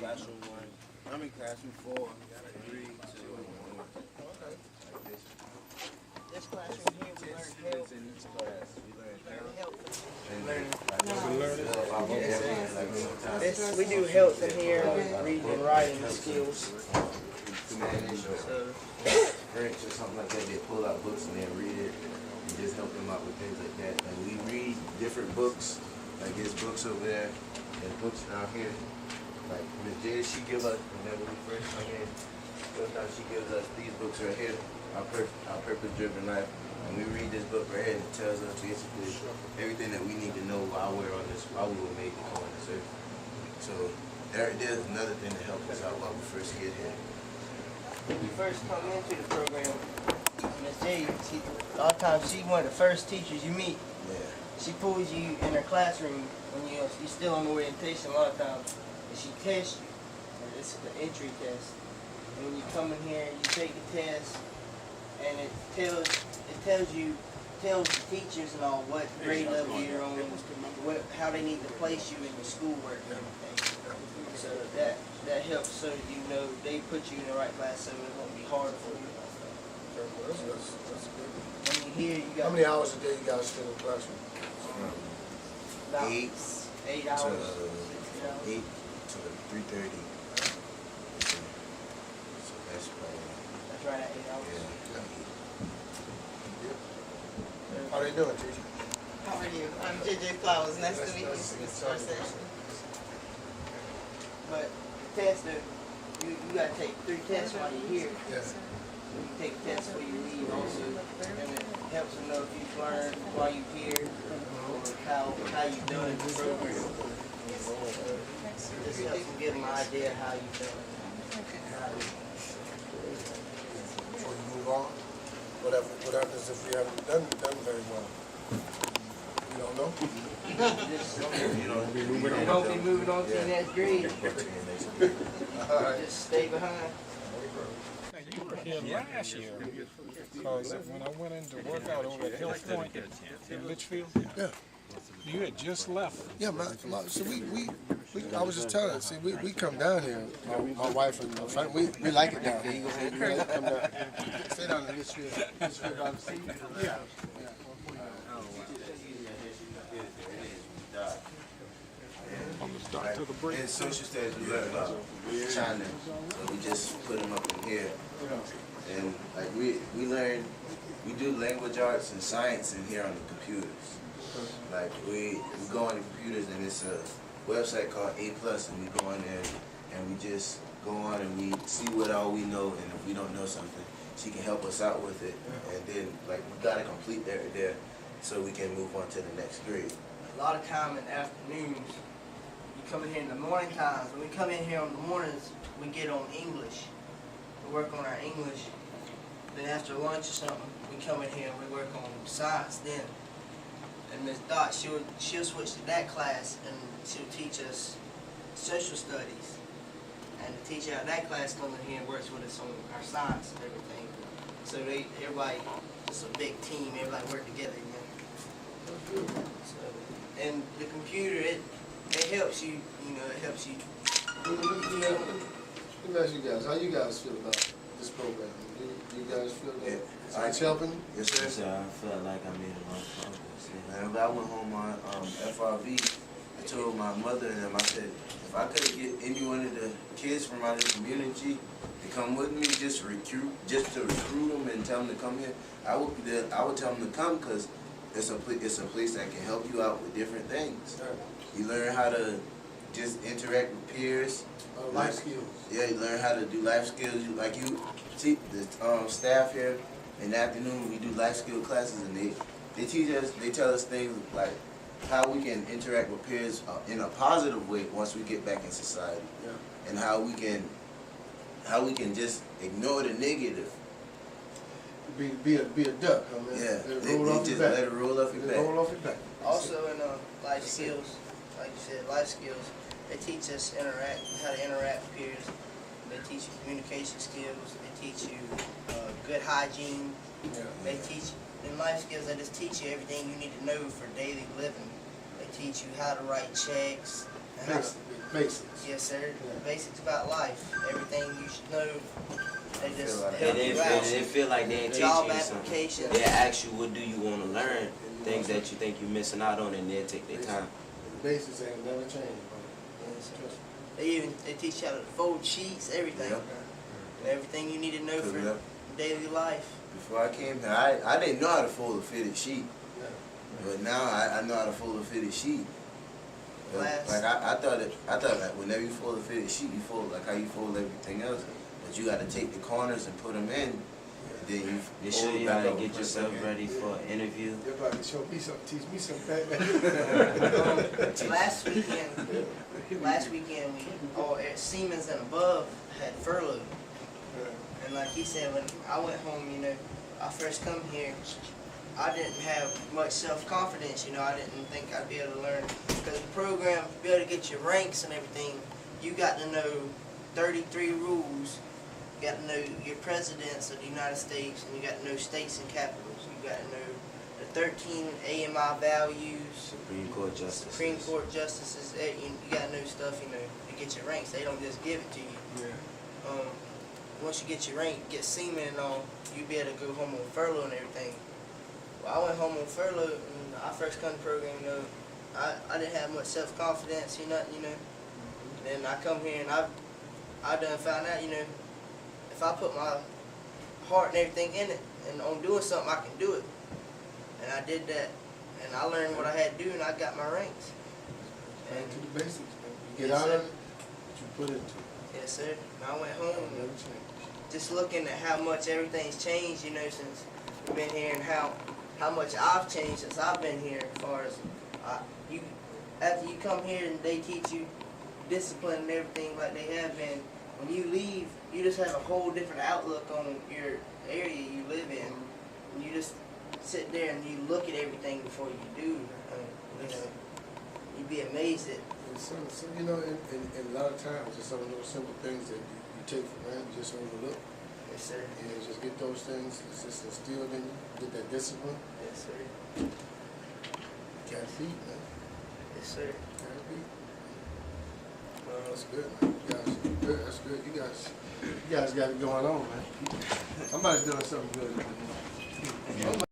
classroom 1. I'm in classroom 4. We got a 3, 2, and 1. Okay. Like this. This classroom here, we learn help. In each class, we learn help. We do help in here, reading and writing skills. Spanish or French or something like that, they pull out books and they read it and just help them out with things like that. And we read different books, like there's books over there and books down here. Like Miss Jade, she gives us, whenever we first come in, sometimes she gives us these books right here, Our Purpose-Driven Life. And we read this book right here and it tells us basically everything that we need to know while we're on this, while we were made to come on this earth. So there's another thing to help us out while we first get here. When you first come into the program, Miss J, a lot of times she's one of the first teachers you meet. Yeah. She pulls you in her classroom when you're still on orientation a lot of times, and she tests you. And it's the entry test. And when you come in here, you take the test, and it tells the teachers and all what grade level you're on, how they need to place you in your schoolwork and everything. So that helps so that you know they put you in the right class so it won't be hard for you. That's good. When you here, you got How many hours a day you guys spend in the classroom? about 8 hours. 8 to 3:30. So that's right. That's right at 8 hours. How they doing, teacher? How are you? I'm JJ Flowers. Nice to meet you, Ms. Dorsett. But the test, you got to take 3 tests while you're here. Yeah. You take tests before you leave also, and it helps them know if you've learned while you're here or how you've done the program. This helps them get an idea how you've done it. Before you move on, what happens if we haven't done very well? You don't know? You don't be moving on to the next grade. All right. Just stay behind. You were here last year, because when I went in to work out over at Hill Point in Litchfield, Yeah. you had just left. Yeah, so I was just telling her, see, we come down here, my wife and my family, we like it down here. We like to come down. Stay down in this field. Yeah. In social studies, we learn about China, so we just put them up in here. And like we do language arts and science in here on the computers. Like we go on the computers and it's a website called A+, and we go in there and we just go on and we see what all we know, and if we don't know something, she can help us out with it. And then like we gotta complete that there so we can move on to the next grade. A lot of time in the afternoons, you come in here in the morning times. When we come in here on the mornings, we get on English. We work on our English. Then after lunch or something, we come in here and we work on science then. And Ms. Dot, she'll switch to that class and she'll teach us social studies. And the teacher out of that class comes in here and works with us on our science and everything. So everybody, it's a big team, everybody work together, you know. So, and the computer, it helps you, it helps you. Let me ask you guys, how you guys feel about this program? Do you guys feel that it's helping? Yes, sir. I felt like I made a lot of progress. And I went home on FRV. I told my mother and them, I said, if I could get any one of the kids from out of the community to come with me, just to recruit them and tell them to come here, I would tell them to come, because it's a place that can help you out with different things. You learn how to just interact with peers. Life skills. Yeah, you learn how to do life skills. Like you see the staff here in the afternoon, we do life skill classes, and they teach us, they tell us things like how we can interact with peers in a positive way once we get back in society, and how we can just ignore the negative. Be a duck, huh, man? Yeah, let it roll off your back. Roll off your back. Also in life skills, like you said, life skills, they teach us how to interact with peers. They teach you communication skills. They teach you good hygiene. They teach in life skills. They just teach you everything you need to know for daily living. They teach you how to write checks. basics. Yes, sir. Basics about life. Everything you should know. They just Feel like help they you didn't out. feel like they ain't teaching Job you something. applications. They ask you what do you want to learn, things that you think you're missing out on, and they'll take their time. The basics ain't never changed, bro. Yes, sir. Trust me. They teach you how to fold sheets, everything. Yep. Everything you need to know for Yep. daily life. Before I came here, I didn't know how to fold a fitted sheet, but now I know how to fold a fitted sheet. Glass. Like I thought like whenever you fold a fitted sheet, you fold like how you fold everything else, but you got to take the corners and put them in. Then you They show you how to get yourself ready for an interview. They're about to show me something, teach me something. Last weekend we all at Siemens and above had furlough. And like he said, when I went home, you know, I first come here, I didn't have much self-confidence, you know, I didn't think I'd be able to learn. Because the program, to be able to get your ranks and everything, you got to know 33 rules. You got to know your presidents of the United States, and you got to know states and capitals. You got to know the 13 AMI values. Supreme Court justices. Supreme Court justices. You got to know stuff, you know, to get your ranks. They don't just give it to you. Yeah. Once you get your rank, get seaman and all, you be able to go home on furlough and everything. Well, I went home on furlough, and I first come to the program, you know, I didn't have much self-confidence or nothing, you know. Then I come here and I done found out, you know, if I put my heart and everything in it and on doing something, I can do it. And I did that, and I learned what I had to do, and I got my ranks. Back to the basics, man. You get Yes, out sir. of it, but you put into it. Yes, sir. And I went home It'll and never change. just looking at how much everything's changed, you know, since we've been here, and how much I've changed since I've been here. As far as after you come here and they teach you discipline and everything like they have been, when you leave, you just have a whole different outlook on your area you live in. And you just sit there and you look at everything before you do. You know, you'd be amazed at. And so you know, and a lot of times, it's some of those simple things that you take for granted, you just overlook. Yes, sir. And just get those things, it's just instilled in you, get that discipline. Yes, sir. Got feet, man. Yes, sir. Got feet. That's good, man. You guys, good. That's good. You guys got it going on, man. Somebody's doing something good.